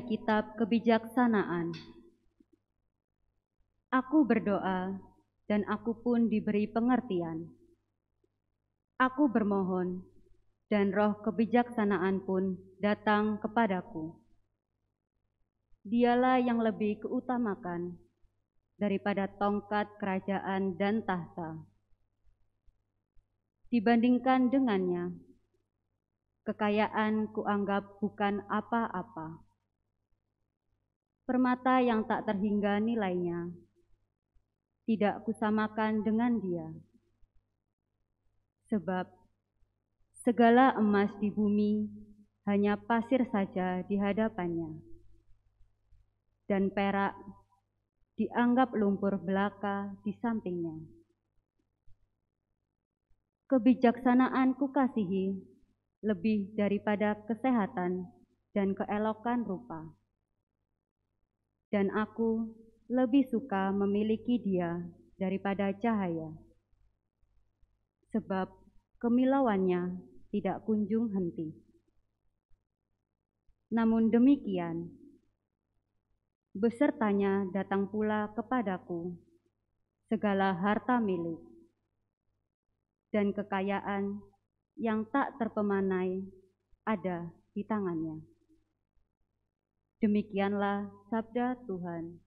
Kitab Kebijaksanaan. Aku berdoa dan aku pun diberi pengertian. Aku bermohon dan roh kebijaksanaan pun datang kepadaku. Dialah yang lebih keutamakan daripada tongkat kerajaan dan tahta. Dibandingkan dengannya, kekayaan kuanggap bukan apa-apa. Permata yang tak terhingga nilainya, tidak kusamakan dengan dia. Sebab segala emas di bumi hanya pasir saja di hadapannya, dan perak dianggap lumpur belaka di sampingnya. Kebijaksanaan kukasihi lebih daripada kesehatan dan keelokan rupa. Dan aku lebih suka memiliki dia daripada cahaya, sebab kemilauannya tidak kunjung henti. Namun demikian, besertanya datang pula kepadaku segala harta milik dan kekayaan yang tak terpemanai ada di tangannya. Demikianlah sabda Tuhan.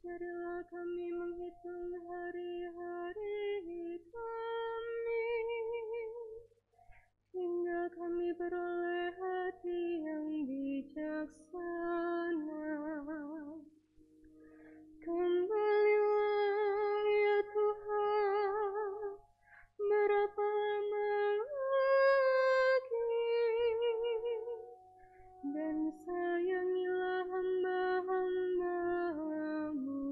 Ajarilah kami menghitung hari-hari kami, hingga kami beroleh hati yang bijaksana. Kembalilah ya Tuhan, berapa lama lagi, dan sayangilah hamba-hamba-Mu.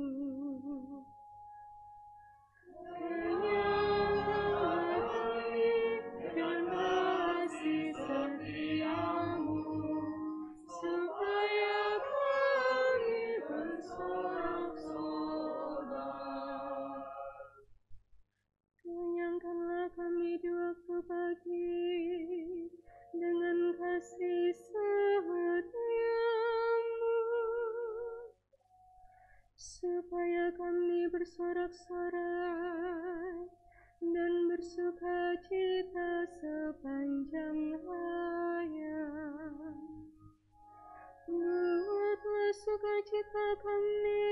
Kenyangkanlah kami dengan kasih setia-Mu, supaya kami bersorak-sorak. Kenyangkanlah kami di waktu pagi dengan kasih setia-Mu, supaya kami bersorak-sorai dan bersuka cita sepanjang hayat. Buatlah sukacita kami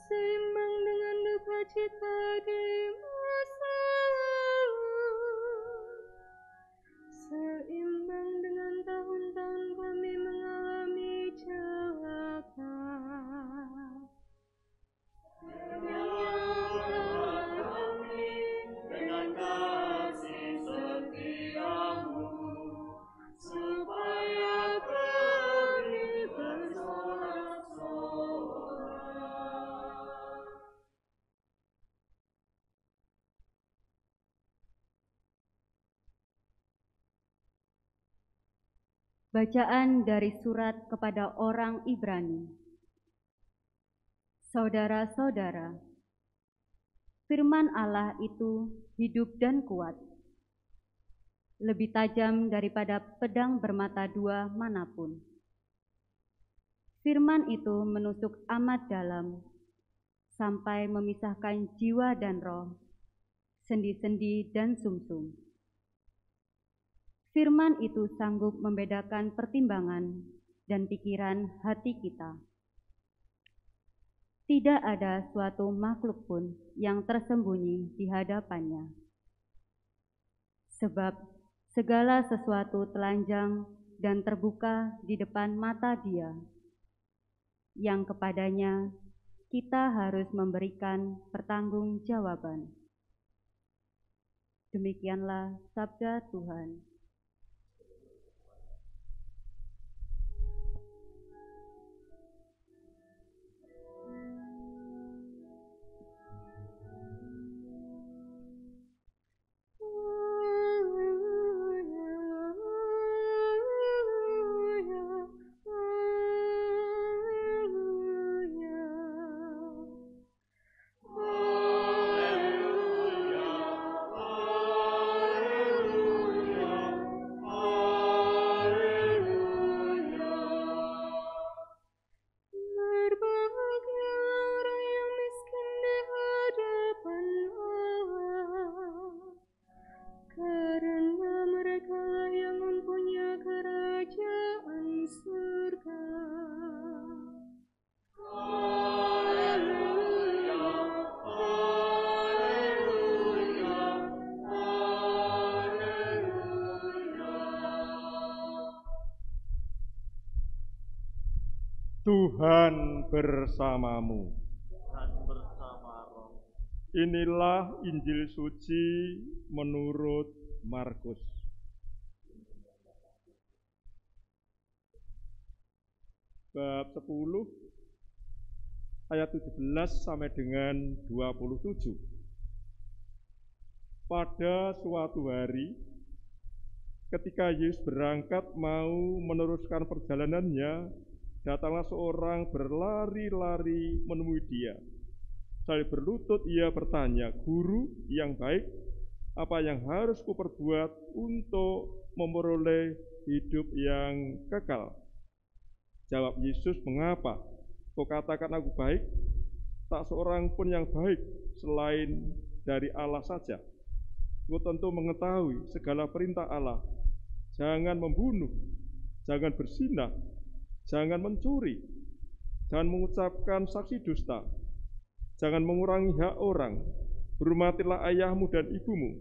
seimbang dengan duka cita di masa lalu, seimbang dengan tahun-tahun kami mengalami celaka. Kenyangkanlah kami dengan kasih setia-Mu, supaya kami bersorak-sorak. Bacaan dari surat kepada orang Ibrani. Saudara-saudara, firman Allah itu hidup dan kuat, lebih tajam daripada pedang bermata dua manapun. Firman itu menusuk amat dalam, sampai memisahkan jiwa dan roh, sendi-sendi dan sumsum. Firman itu sanggup membedakan pertimbangan dan pikiran hati kita. Tidak ada suatu makhluk pun yang tersembunyi di hadapannya. Sebab segala sesuatu telanjang dan terbuka di depan mata Dia, yang kepadanya kita harus memberikan pertanggungjawaban. Demikianlah sabda Tuhan. Tuhan bersamamu. Dan bersama roh. Inilah Injil suci menurut Markus. Bab 10 ayat 17 sampai dengan 27. Pada suatu hari, ketika Yesus berangkat mau meneruskan perjalanannya, datanglah seorang berlari-lari menemui Dia. Sambil berlutut ia bertanya, "Guru yang baik, apa yang harus kuperbuat untuk memperoleh hidup yang kekal?" Jawab Yesus, "Mengapa kau katakan aku baik? Tak seorang pun yang baik selain dari Allah saja. Kau tentu mengetahui segala perintah Allah. Jangan membunuh, jangan berzinah, jangan mencuri, jangan mengucapkan saksi dusta, jangan mengurangi hak orang, hormatilah ayahmu dan ibumu."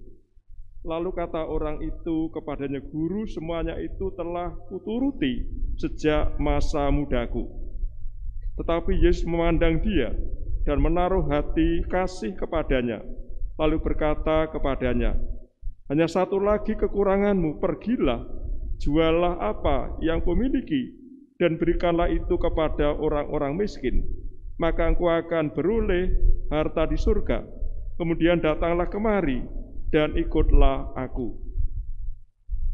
Lalu kata orang itu kepadanya, "Guru, semuanya itu telah kuturuti sejak masa mudaku." Tetapi Yesus memandang dia dan menaruh hati kasih kepadanya, lalu berkata kepadanya, "Hanya satu lagi kekuranganmu, pergilah, jualah apa yang kau miliki, dan berikanlah itu kepada orang-orang miskin, maka engkau akan beroleh harta di surga. Kemudian datanglah kemari dan ikutlah aku."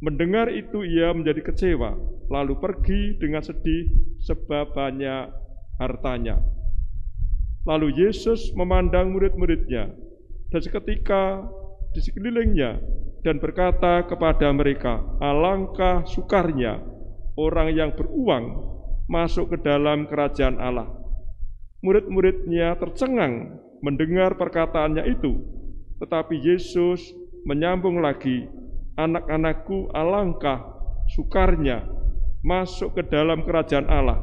Mendengar itu ia menjadi kecewa, lalu pergi dengan sedih sebab banyak hartanya. Lalu Yesus memandang murid-muridnya dan seketika di sekelilingnya dan berkata kepada mereka, "Alangkah sukarnya orang yang beruang masuk ke dalam kerajaan Allah." Murid-muridnya tercengang mendengar perkataannya itu, tetapi Yesus menyambung lagi, "Anak-anakku, alangkah sukarnya masuk ke dalam kerajaan Allah.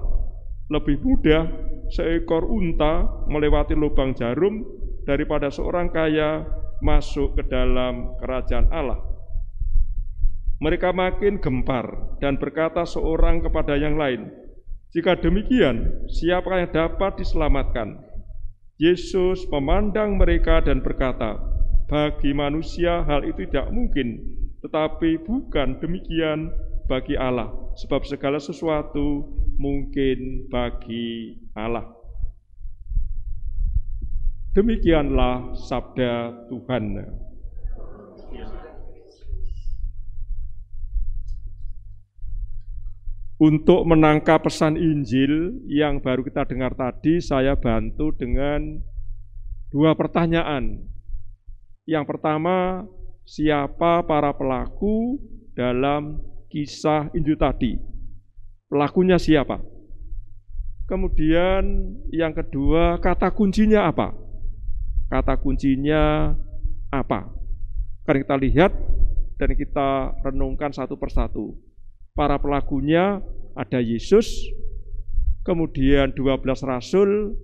Lebih mudah seekor unta melewati lubang jarum daripada seorang kaya masuk ke dalam kerajaan Allah." Mereka makin gempar dan berkata seorang kepada yang lain, "Jika demikian, siapakah yang dapat diselamatkan?" Yesus memandang mereka dan berkata, "Bagi manusia hal itu tidak mungkin, tetapi bukan demikian bagi Allah, sebab segala sesuatu mungkin bagi Allah." Demikianlah sabda Tuhan. Untuk menangkap pesan Injil yang baru kita dengar tadi, saya bantu dengan dua pertanyaan. Yang pertama, siapa para pelaku dalam kisah Injil tadi? Pelakunya siapa? Kemudian yang kedua, kata kuncinya apa? Kata kuncinya apa? Akan kita lihat dan kita renungkan satu persatu. Para pelakunya ada Yesus, kemudian 12 rasul,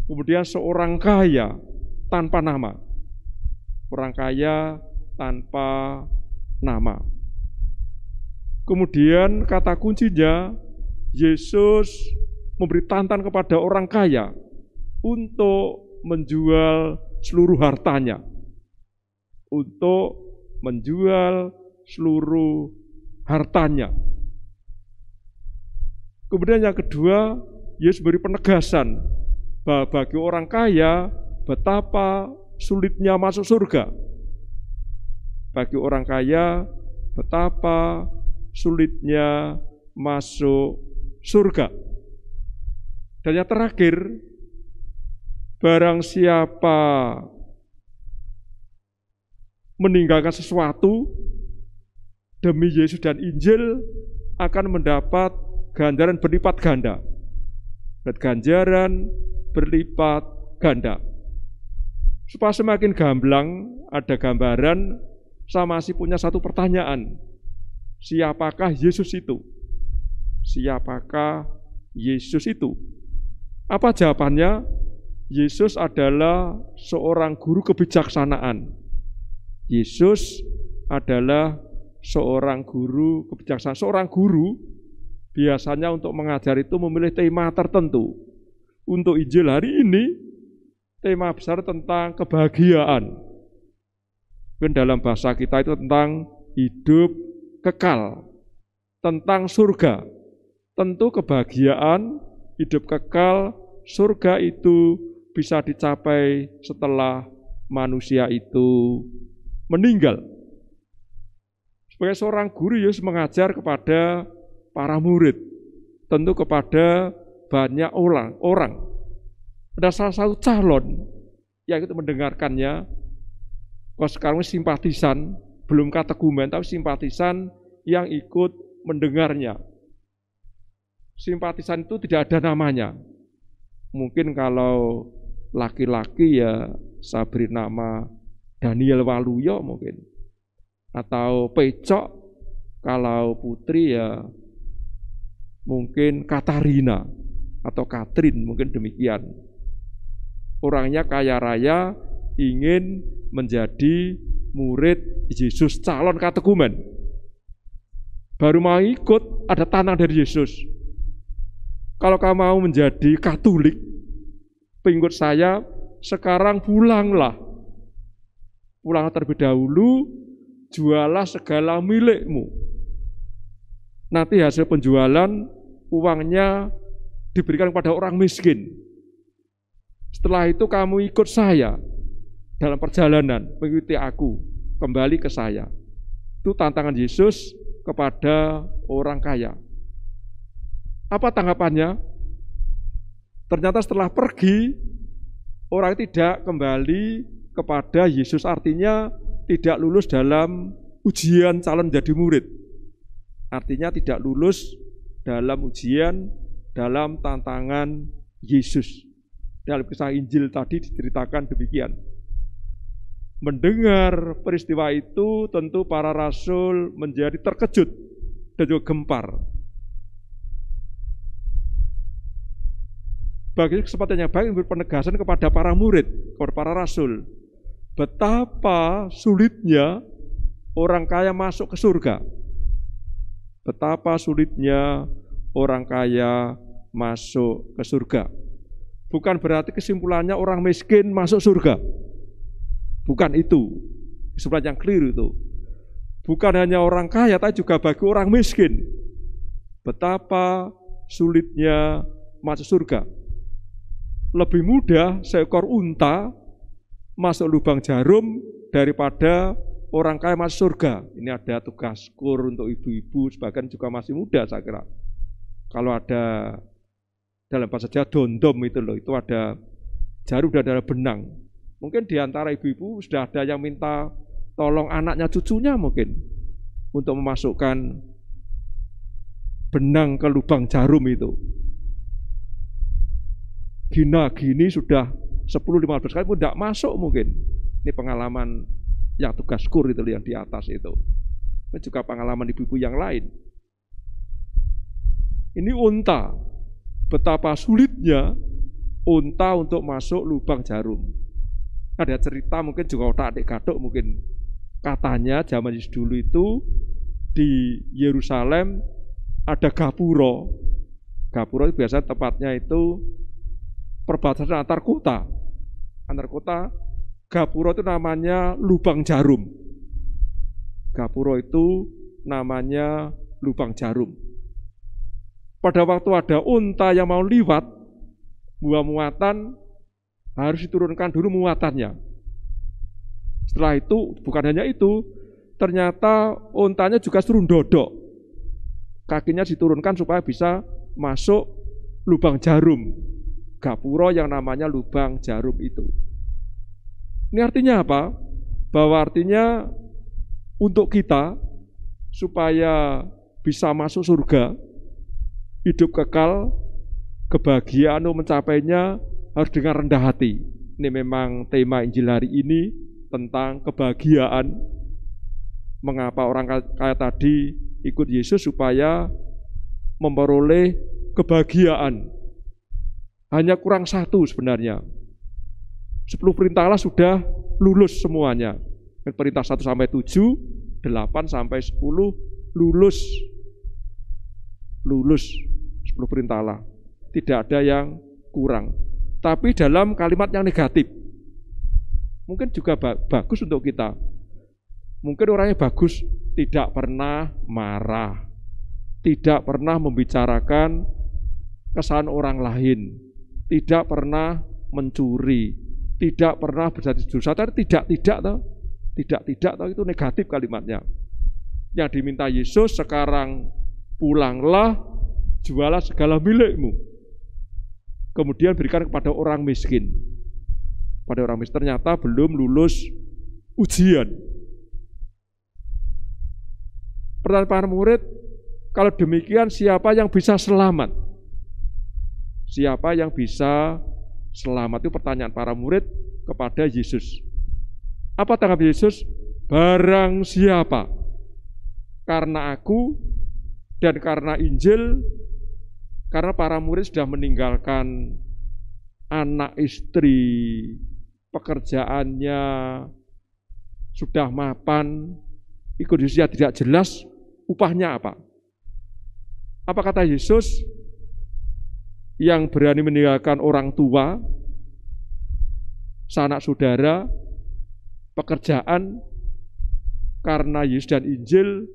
Kemudian seorang kaya tanpa nama. Orang kaya tanpa nama. Kemudian kata kuncinya, Yesus memberi tantangan kepada orang kaya untuk menjual seluruh hartanya. Untuk menjual seluruh hartanya. Kemudian yang kedua, Yesus beri penegasan bahwa bagi orang kaya betapa sulitnya masuk surga. Bagi orang kaya betapa sulitnya masuk surga. Dan yang terakhir, barang siapa meninggalkan sesuatu demi Yesus dan Injil akan mendapat ganjaran berlipat ganda. Ganjaran berlipat ganda. Supaya semakin gamblang, ada gambaran, saya masih punya satu pertanyaan. Siapakah Yesus itu? Siapakah Yesus itu? Apa jawabannya? Yesus adalah seorang guru kebijaksanaan. Yesus adalah seorang guru kebijaksanaan. Seorang guru biasanya untuk mengajar itu memilih tema tertentu. Untuk Injil hari ini, tema besar tentang kebahagiaan. Dan dalam bahasa kita itu tentang hidup kekal, tentang surga. Tentu kebahagiaan, hidup kekal, surga itu bisa dicapai setelah manusia itu meninggal. Sebagai seorang guru, Yesus mengajar kepada para murid, tentu kepada banyak orang. Ada salah satu calon yang itu mendengarkannya, kalau sekarang simpatisan, belum kategumen, tapi simpatisan yang ikut mendengarnya. Simpatisan itu tidak ada namanya. Mungkin kalau laki-laki ya saya beri nama Daniel Waluyo mungkin. Atau Pecok, kalau putri ya mungkin Katarina atau Katrin, mungkin demikian. Orangnya kaya raya, ingin menjadi murid Yesus, calon kategumen. Baru mau ikut, ada tantangan dari Yesus. Kalau kamu mau menjadi Katolik, pengikut saya, sekarang pulanglah. Pulanglah terlebih dahulu, jualah segala milikmu. Nanti hasil penjualan, uangnya diberikan kepada orang miskin. Setelah itu kamu ikut saya dalam perjalanan, mengikuti aku, kembali ke saya. Itu tantangan Yesus kepada orang kaya. Apa tanggapannya? Ternyata setelah pergi, orang tidak kembali kepada Yesus, artinya tidak lulus dalam ujian calon jadi murid. Artinya tidak lulus dalam ujian, dalam tantangan Yesus. Dalam kisah Injil tadi diceritakan demikian. Mendengar peristiwa itu tentu para rasul menjadi terkejut dan juga gempar. Bagi kesempatan yang baik memberi penegasan kepada para murid, kepada para rasul. Betapa sulitnya orang kaya masuk ke surga. Betapa sulitnya orang kaya masuk ke surga. Bukan berarti kesimpulannya orang miskin masuk surga. Bukan itu. Kesimpulan yang keliru itu. Bukan hanya orang kaya, tapi juga bagi orang miskin. Betapa sulitnya masuk surga. Lebih mudah seekor unta masuk lubang jarum daripada orang kaya masuk surga. Ini ada tugas kur untuk ibu-ibu, sebagian juga masih muda saya kira. Kalau ada dalam bahasa Jawa dondom itu loh, itu ada jarum dan ada benang. Mungkin di antara ibu-ibu sudah ada yang minta tolong anaknya, cucunya mungkin untuk memasukkan benang ke lubang jarum itu. Gini sudah 10-15 kali pun tidak masuk mungkin. Ini pengalaman yang tugas kur itu yang di atas itu. Ini juga pengalaman ibu-ibu yang lain. Ini unta. Betapa sulitnya unta untuk masuk lubang jarum. Ada cerita mungkin juga otak-atik-gatuk mungkin. Katanya zaman Yesus dulu itu di Yerusalem ada gapura. Gapura itu biasanya tepatnya itu perbatasan antar kota. Antar kota, gapura itu namanya lubang jarum. Gapura itu namanya lubang jarum. Pada waktu ada unta yang mau liwat, buah muatan harus diturunkan dulu muatannya. Setelah itu, bukan hanya itu, ternyata untanya juga suruh dodok. Kakinya diturunkan supaya bisa masuk lubang jarum. Gapura yang namanya lubang jarum itu. Ini artinya apa? Bahwa artinya untuk kita, supaya bisa masuk surga, hidup kekal, kebahagiaan mencapainya harus dengan rendah hati. Ini memang tema Injil hari ini tentang kebahagiaan. Mengapa orang kaya tadi ikut Yesus supaya memperoleh kebahagiaan. Hanya kurang satu sebenarnya. 10 perintah Allah sudah lulus semuanya. Perintah 1 sampai 7, 8 sampai 10 lulus. Lulus 10 perintah Allah. Tidak ada yang kurang. Tapi dalam kalimat yang negatif. Mungkin juga bagus untuk kita. Mungkin orangnya bagus, tidak pernah marah, tidak pernah membicarakan kesalahan orang lain, tidak pernah mencuri, tidak pernah berjadi dosa. Tidak itu negatif kalimatnya. Yang diminta Yesus sekarang, pulanglah, jualah segala milikmu, kemudian berikan kepada orang miskin. Pada orang miskin ternyata belum lulus ujian. Pertanyaan para murid, kalau demikian siapa yang bisa selamat? Siapa yang bisa selamat? Itu pertanyaan para murid kepada Yesus. Apa tanggapan Yesus? Barang siapa, karena aku dan karena Injil, karena para murid sudah meninggalkan anak istri, pekerjaannya sudah mapan, ikut Yesus ya tidak jelas upahnya apa. Apa kata Yesus? Yang berani meninggalkan orang tua, sanak saudara, pekerjaan, karena Yesus dan Injil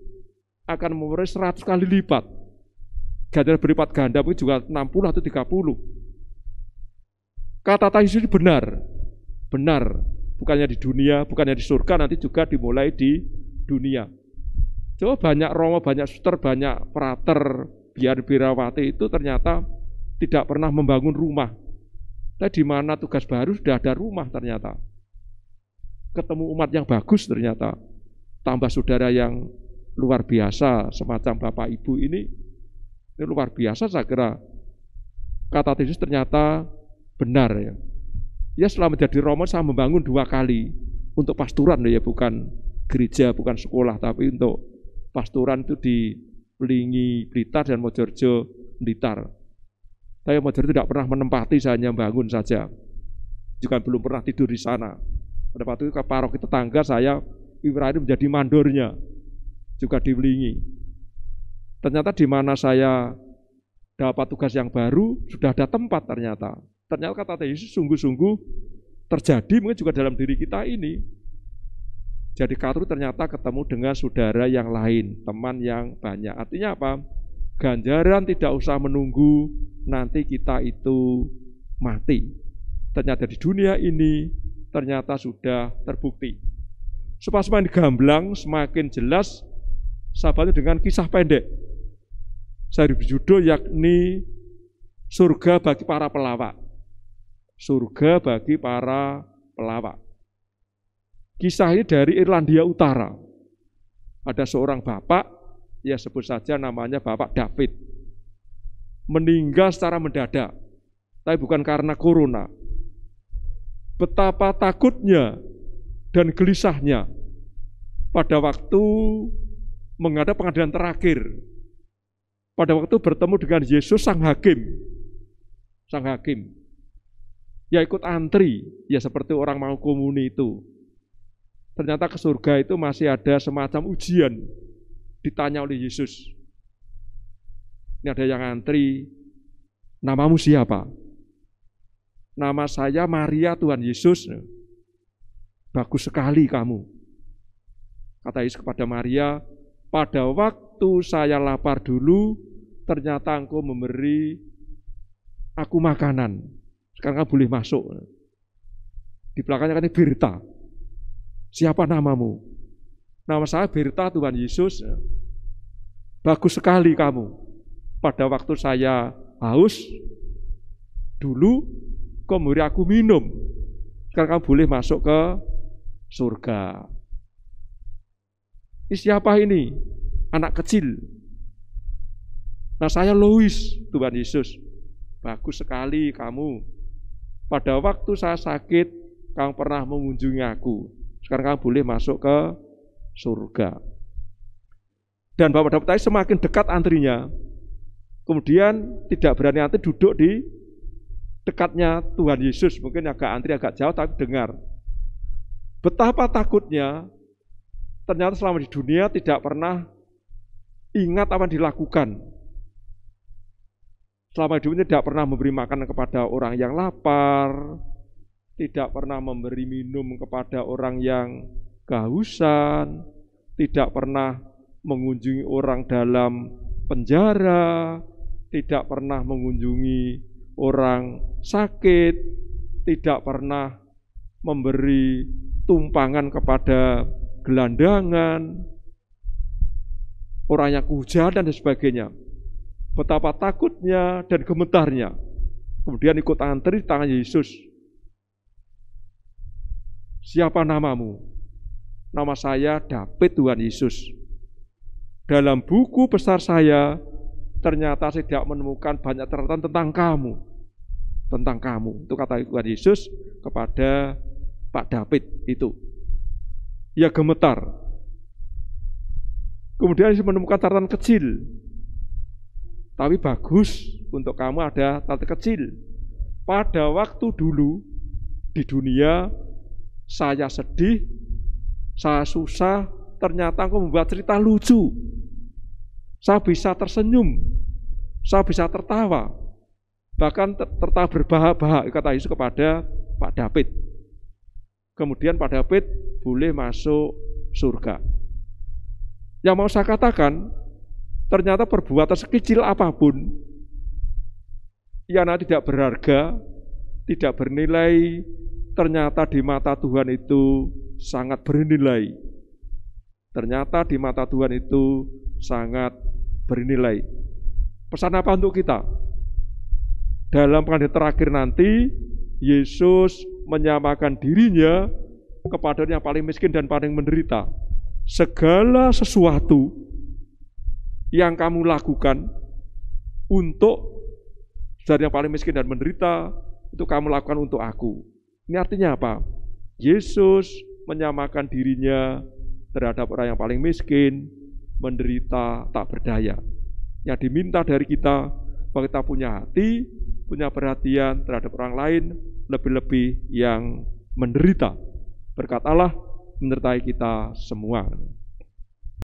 akan memperoleh 100 kali lipat. Ganjar berlipat ganda mungkin juga 60 atau 30. Kata Yesus benar. Benar. Bukannya di dunia, bukannya di surga, nanti juga dimulai di dunia. Coba banyak romo, banyak suster, banyak prater, biar birawati itu ternyata tidak pernah membangun rumah. Tapi di mana tugas baru sudah ada rumah ternyata. Ketemu umat yang bagus ternyata. Tambah saudara yang luar biasa, semacam Bapak Ibu ini luar biasa saya kira. Kata Yesus ternyata benar ya. Ya setelah menjadi romo saya membangun 2 kali untuk pasturan ya, bukan gereja, bukan sekolah, tapi untuk pasturan itu di Belingi, Blitar dan Mojorejo, Blitar. Saya Mojorejo tidak pernah menempati, saya hanya bangun saja. Juga belum pernah tidur di sana. Pada waktu itu ke paroki tetangga saya, Ibrahim menjadi mandornya, juga di Belingi. Ternyata di mana saya dapat tugas yang baru, sudah ada tempat ternyata. Ternyata kata Yesus sungguh-sungguh terjadi mungkin juga dalam diri kita ini. Jadi Katolik ternyata ketemu dengan saudara yang lain, teman yang banyak. Artinya apa? Ganjaran tidak usah menunggu nanti kita itu mati. Ternyata di dunia ini ternyata sudah terbukti. Supaya semakin gamblang, semakin jelas, sahabatnya dengan kisah pendek. Saya berjudul yakni surga bagi para pelawak. Surga bagi para pelawak. Kisah ini dari Irlandia Utara. Ada seorang bapak, ya sebut saja namanya Bapak David. Meninggal secara mendadak, tapi bukan karena corona. Betapa takutnya dan gelisahnya pada waktu menghadap pengadilan terakhir. Pada waktu bertemu dengan Yesus sang hakim. Sang hakim. Ya ikut antri, ya seperti orang mau komuni itu. Ternyata ke surga itu masih ada semacam ujian. Ditanya oleh Yesus. Ini ada yang antri, namamu siapa? Nama saya Maria Tuhan Yesus. Bagus sekali kamu. Kata Yesus kepada Maria, pada waktu saya lapar dulu, ternyata engkau memberi aku makanan. Sekarang kamu boleh masuk. Di belakangnya kan Berta. Siapa namamu? Nama saya Berta Tuhan Yesus. Bagus sekali kamu. Pada waktu saya haus, dulu kau memberi aku minum. Sekarang kamu boleh masuk ke surga. Ini siapa ini? Anak kecil. Nah saya Lois, Tuhan Yesus. Bagus sekali kamu. Pada waktu saya sakit, kamu pernah mengunjungi aku. Sekarang kamu boleh masuk ke surga. Dan bapak-bapak tadi semakin dekat antrinya. Kemudian tidak berani antri, duduk di dekatnya Tuhan Yesus. Mungkin agak antri agak jauh, tapi dengar. Betapa takutnya, ternyata selama di dunia tidak pernah ingat apa yang dilakukan. Selama hidupnya tidak pernah memberi makanan kepada orang yang lapar, tidak pernah memberi minum kepada orang yang kehausan, tidak pernah mengunjungi orang dalam penjara, tidak pernah mengunjungi orang sakit, tidak pernah memberi tumpangan kepada gelandangan, orang yang kehujanan dan sebagainya. Betapa takutnya dan gemetarnya. Kemudian ikut antri di tangan Yesus. Siapa namamu? Nama saya David Tuhan Yesus. Dalam buku besar saya, ternyata saya tidak menemukan banyak catatan tentang kamu. Tentang kamu. Itu kata Tuhan Yesus kepada Pak David itu. Ia gemetar. Kemudian saya menemukan catatan kecil. Tapi bagus untuk kamu ada catatan kecil. Pada waktu dulu di dunia saya sedih, saya susah, ternyata aku membuat cerita lucu. Saya bisa tersenyum, saya bisa tertawa, bahkan tertawa berbahak-bahak, kata Yesus kepada Pak David. Kemudian Pak David boleh masuk surga. Yang mau saya katakan, ternyata perbuatan sekecil apapun yang tidak berharga, tidak bernilai, ternyata di mata Tuhan itu sangat bernilai. Ternyata di mata Tuhan itu sangat bernilai. Pesan apa untuk kita? Dalam pengadilan terakhir nanti, Yesus menyamakan dirinya kepada yang paling miskin dan paling menderita. Segala sesuatu yang kamu lakukan untuk dari yang paling miskin dan menderita, itu kamu lakukan untuk aku. Ini artinya apa? Yesus menyamakan dirinya terhadap orang yang paling miskin, menderita, tak berdaya. Yang diminta dari kita, bahwa kita punya hati, punya perhatian terhadap orang lain, lebih-lebih yang menderita. Berkat Allah menyertai kita semua.